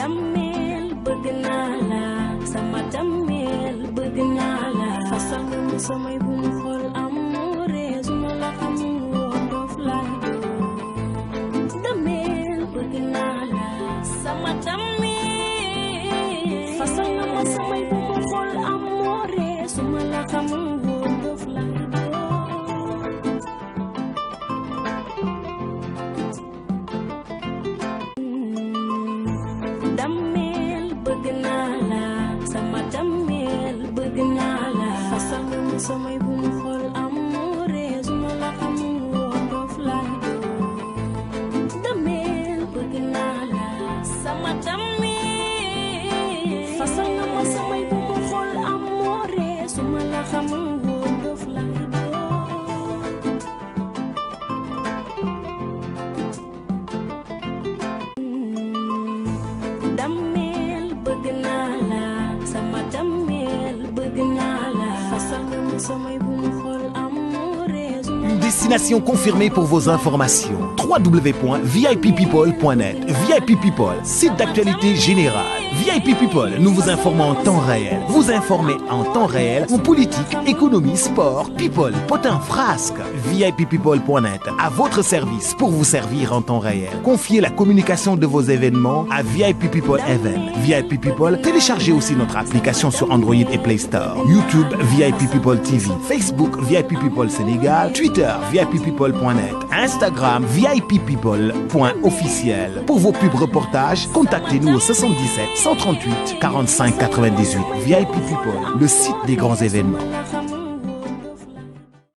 Damel bëgg naa la sama damel bëgg naa la fasal nga ma samay bu mu xool amoore su ma la xamul woon doof laa doon damel bëgg naa la sama damel fasal nga ma samay bu mu xool amoore su ma la xamul woon doof laa samay bu mu xool amoore su ma la xamul woon doof laa doon damel bëgg naa la sama damel fasal nga ma samay bu mu xool amoore su ma la xamul woon doof laa doon damel bëgg naa la sama damel bëgg naa la Une destination confirmée pour vos informations. www.vippeople.net. VIP People, site d'actualité générale. VIP People, nous vous informons en temps réel. Vous informez en temps réel en politique, économie, sport, people, potin, frasque. VIPpeople.net, à votre service pour vous servir en temps réel. Confiez la communication de vos événements à VIP People Event. VIP People, téléchargez aussi notre application sur Android et Play Store. YouTube, VIP People TV. Facebook, VIP People Sénégal. Twitter, VIPpeople.net. Instagram, VIPpeople.officiel. Pour vos pubs reportages, contactez-nous au 77 138 45 98. VIP People, le site des grands événements.